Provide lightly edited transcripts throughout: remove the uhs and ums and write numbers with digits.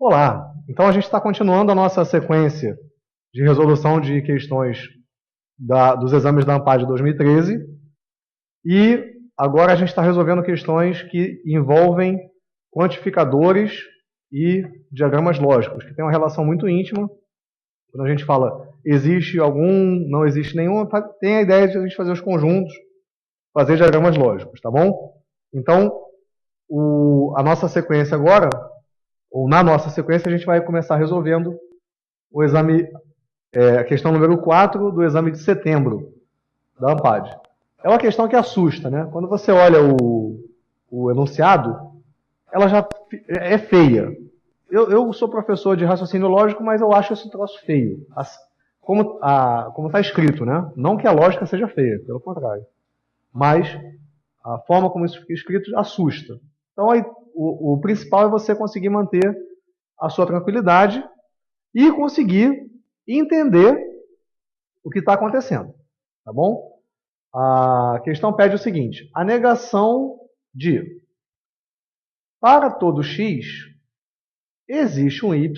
Olá, então a gente está continuando a nossa sequência de resolução de questões dos exames da ANPAD de 2013 e agora a gente está resolvendo questões que envolvem quantificadores e diagramas lógicos, que tem uma relação muito íntima. Quando a gente fala existe algum, não existe nenhum, tem a ideia de a gente fazer os conjuntos, fazer diagramas lógicos, tá bom? Então, a nossa sequência agora, ou na nossa sequência, a gente vai começar resolvendo o exame, a questão número 4 do exame de setembro da ANPAD. É uma questão que assusta, né? Quando você olha o enunciado, ela já é feia. Eu sou professor de raciocínio lógico, mas eu acho esse troço feio. Como está escrito, né? Não que a lógica seja feia, pelo contrário. Mas a forma como isso fica escrito assusta. Então, aí, o principal é você conseguir manter a sua tranquilidade e conseguir entender o que está acontecendo. Tá bom? A questão pede o seguinte: a negação de para todo x existe um y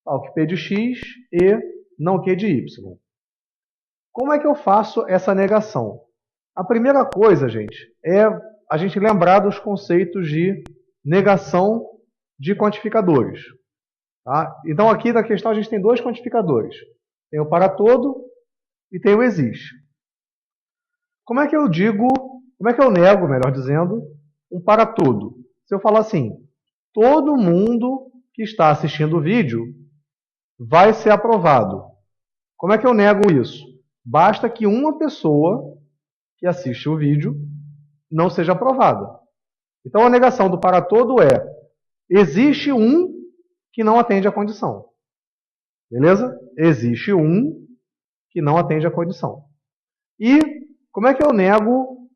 tal que p de x e não q de y. Como é que eu faço essa negação? A primeira coisa, gente, é a gente lembrar dos conceitos de negação de quantificadores. Tá? Então, aqui na questão a gente tem dois quantificadores. Tem o para todo e tem o existe. Como é que eu nego, melhor dizendo, um para todo? Se eu falar assim, todo mundo que está assistindo o vídeo vai ser aprovado. Como é que eu nego isso? Basta que uma pessoa que assiste o vídeo não seja aprovada. Então, a negação do para todo é: existe um que não atende à condição. Beleza? Existe um que não atende à condição. E como é que eu nego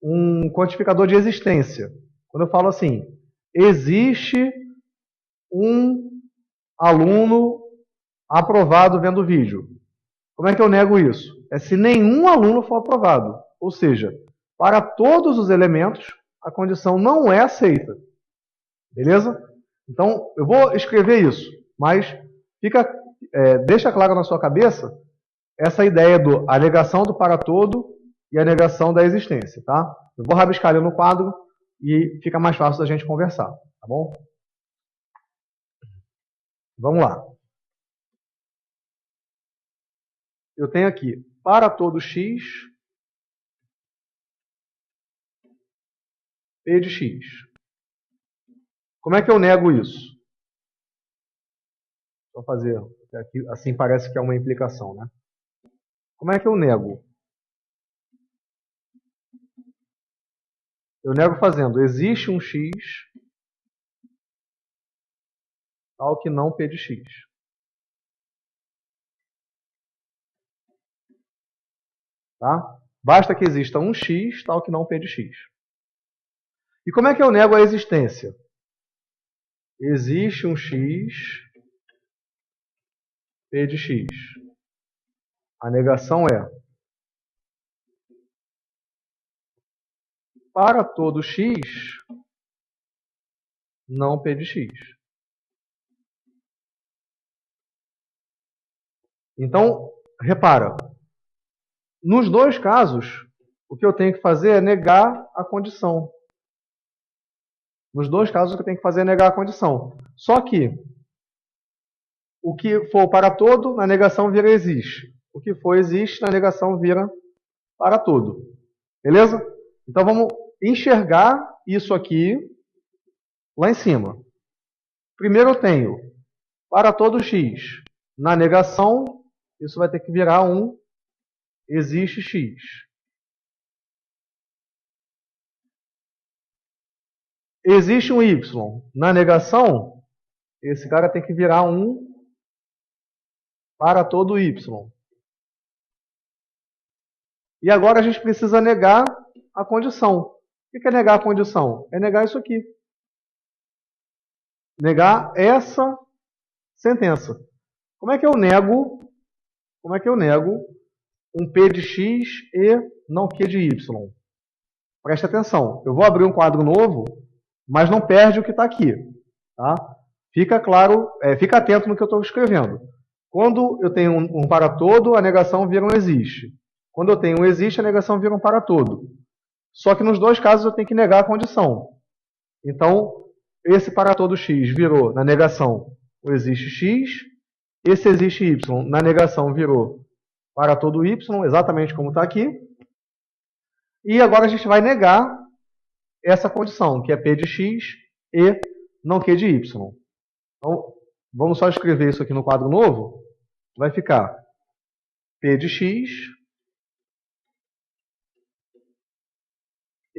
um quantificador de existência? Quando eu falo assim, existe um aluno aprovado vendo o vídeo. Como é que eu nego isso? É se nenhum aluno for aprovado. Ou seja, para todos os elementos, a condição não é aceita. Beleza? Então, eu vou escrever isso, mas deixa claro na sua cabeça essa ideia a negação do para todo e a negação da existência, tá? Eu vou rabiscar ali no quadro e fica mais fácil da gente conversar, tá bom? Vamos lá. Eu tenho aqui, para todo x, p de x. Como é que eu nego isso? Vou fazer aqui, assim parece que é uma implicação, né? Como é que eu nego? Eu nego fazendo, existe um x tal que não p de x. Tá? Basta que exista um x tal que não p de x. E como é que eu nego a existência? Existe um x p de x. A negação é: para todo x, não p de x. Então, repara, nos dois casos, o que eu tenho que fazer é negar a condição. Nos dois casos, o que eu tenho que fazer é negar a condição. Só que o que for para todo, na negação vira existe. O que for existe, na negação vira para todo. Beleza? Então, vamos enxergar isso aqui lá em cima. Primeiro eu tenho para todo x. Na negação, isso vai ter que virar um existe x. Existe um y. Na negação, esse cara tem que virar um para todo y. E agora a gente precisa negar a condição. O que é negar a condição? É negar isso aqui. Negar essa sentença. Como é que eu nego um p de x e não q de y? Preste atenção. Eu vou abrir um quadro novo mas não perde o que está aqui. Tá? Fica claro, fica atento no que eu estou escrevendo. Quando eu tenho um para todo, a negação vira um existe. Quando eu tenho um existe, a negação vira um para todo. Só que nos dois casos eu tenho que negar a condição. Então, esse para todo x virou, na negação, o existe x. Esse existe y, na negação, virou para todo y, exatamente como está aqui. E agora a gente vai negar essa condição, que é p de x e não q de y. Então, vamos só escrever isso aqui no quadro novo. Vai ficar p de x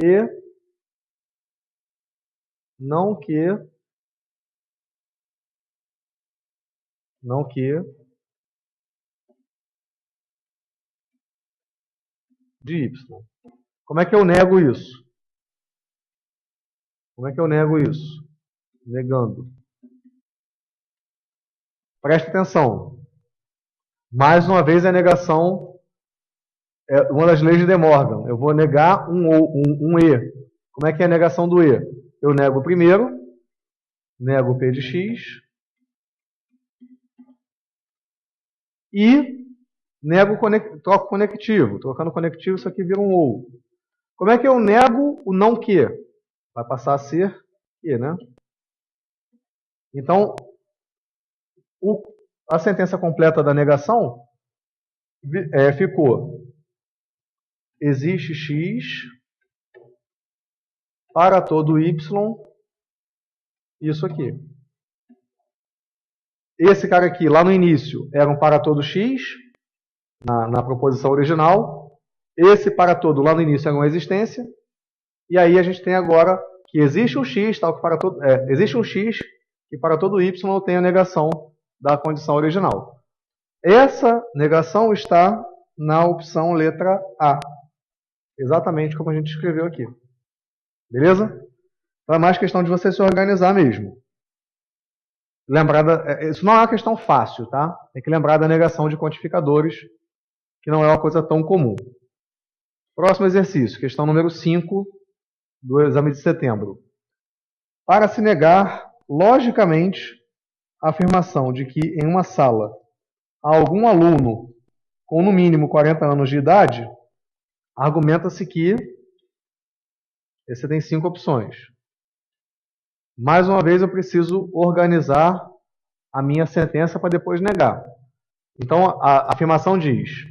e não q de y. Como é que eu nego isso? Como é que eu nego isso? Negando. Preste atenção. Mais uma vez a negação é uma das leis de De Morgan. Eu vou negar um E. Como é que é a negação do E? Eu nego o primeiro, nego P de X e troco conectivo. Trocando conectivo, isso aqui vira um OU. Como é que eu nego o não Q? Vai passar a ser Q, né? Então, a sentença completa da negação ficou: existe x para todo y, isso aqui. Esse cara aqui, lá no início, era um para todo x, na proposição original. Esse para todo, lá no início, era uma existência. E aí a gente tem agora que existe um x, tal que para todo, existe um x que para todo y tem a negação da condição original. Essa negação está na opção letra A. Exatamente como a gente escreveu aqui. Beleza? Então é mais questão de você se organizar mesmo. Isso não é uma questão fácil, tá? Tem que lembrar da negação de quantificadores, que não é uma coisa tão comum. Próximo exercício, questão número 5 do exame de setembro. Para se negar, logicamente, a afirmação de que em uma sala há algum aluno com no mínimo 40 anos de idade, argumenta-se que você tem 5 opções. Mais uma vez eu preciso organizar a minha sentença para depois negar. Então a afirmação diz: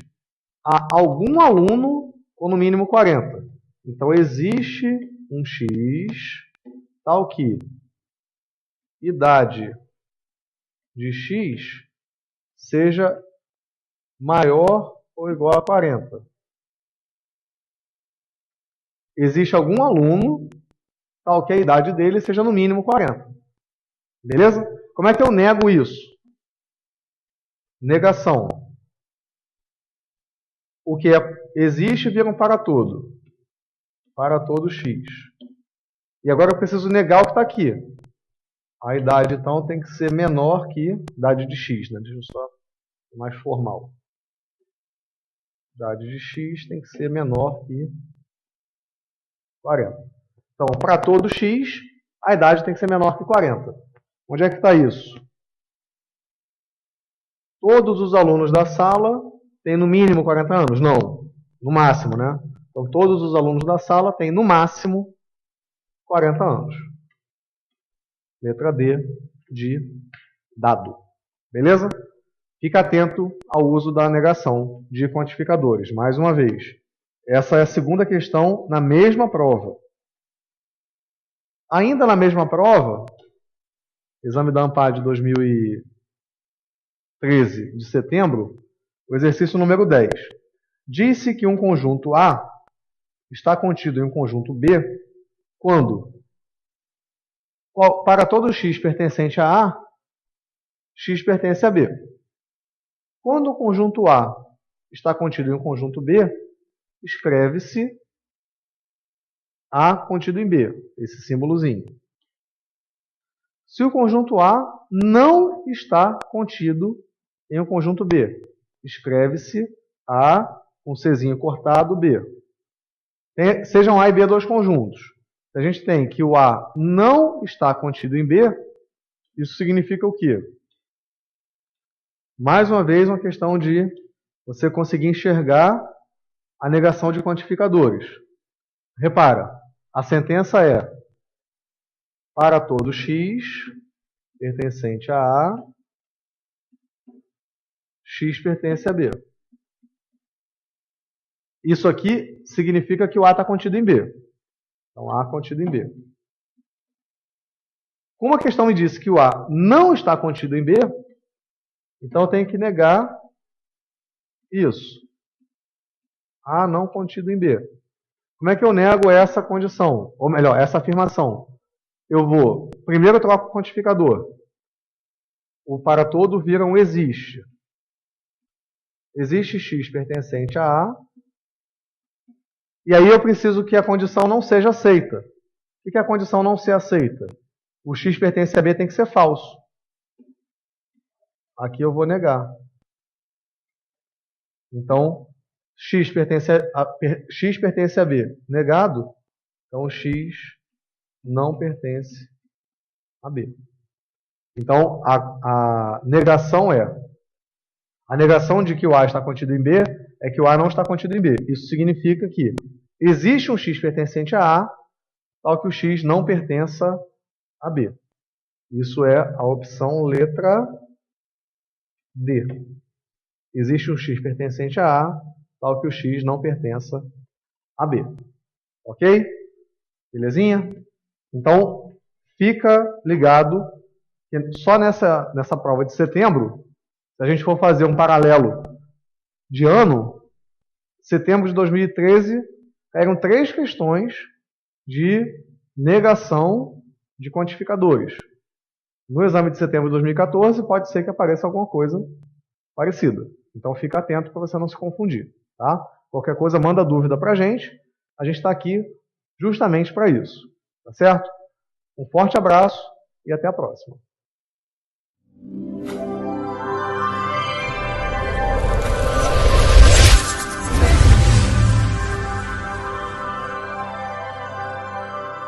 há algum aluno com no mínimo 40. Então existe um x tal que idade de x seja maior ou igual a 40. Existe algum aluno tal que a idade dele seja no mínimo 40. Beleza? Como é que eu nego isso? Negação. O que existe vira um para todo. Para todo x. E agora eu preciso negar o que está aqui. A idade, então, tem que ser menor que idade de x. Né? Deixa eu só ser mais formal. Idade de x tem que ser menor que 40. Então, para todo x, a idade tem que ser menor que 40. Onde é que está isso? Todos os alunos da sala têm no mínimo 40 anos? Não, no máximo, né? Então, todos os alunos da sala têm no máximo 40 anos. Letra D de dado. Beleza? Fica atento ao uso da negação de quantificadores. Mais uma vez, essa é a segunda questão na mesma prova. Ainda na mesma prova, exame da ANPAD de 2013, de setembro, o exercício número 10. Disse que um conjunto A está contido em um conjunto B quando, para todo x pertencente a A, x pertence a B. Quando o conjunto A está contido em um conjunto B, escreve-se A contido em B, esse símbolozinho. Se o conjunto A não está contido em um conjunto B, escreve-se A com Czinho cortado B. Sejam A e B dois conjuntos. Se a gente tem que o A não está contido em B, isso significa o quê? Mais uma vez, uma questão de você conseguir enxergar a negação de quantificadores. Repara, a sentença é: para todo x pertencente a A, x pertence a B. Isso aqui significa que o A está contido em B. Então, A contido em B. Como a questão me disse que o A não está contido em B, então eu tenho que negar isso. A não contido em B. Como é que eu nego essa condição? Ou melhor, essa afirmação? Eu vou, primeiro eu troco o quantificador. O para todo vira um existe. Existe x pertencente a A. E aí eu preciso que a condição não seja aceita. O que é a condição não ser aceita? O x pertence a B tem que ser falso. Aqui eu vou negar. Então, x pertence a B. Negado. Então, x não pertence a B. Então, a negação é... A negação de que o A está contido em B é que o A não está contido em B. Isso significa que existe um x pertencente a A, tal que o x não pertença a B. Isso é a opção letra D. Existe um x pertencente a A, tal que o x não pertença a B. Ok? Belezinha? Então, fica ligado que só nessa prova de setembro, se a gente for fazer um paralelo de ano, setembro de 2013, eram 3 questões de negação de quantificadores. No exame de setembro de 2014, pode ser que apareça alguma coisa parecida. Então, fica atento para você não se confundir. Tá? Qualquer coisa, manda dúvida para a gente está aqui justamente para isso. Tá certo? Um forte abraço e até a próxima.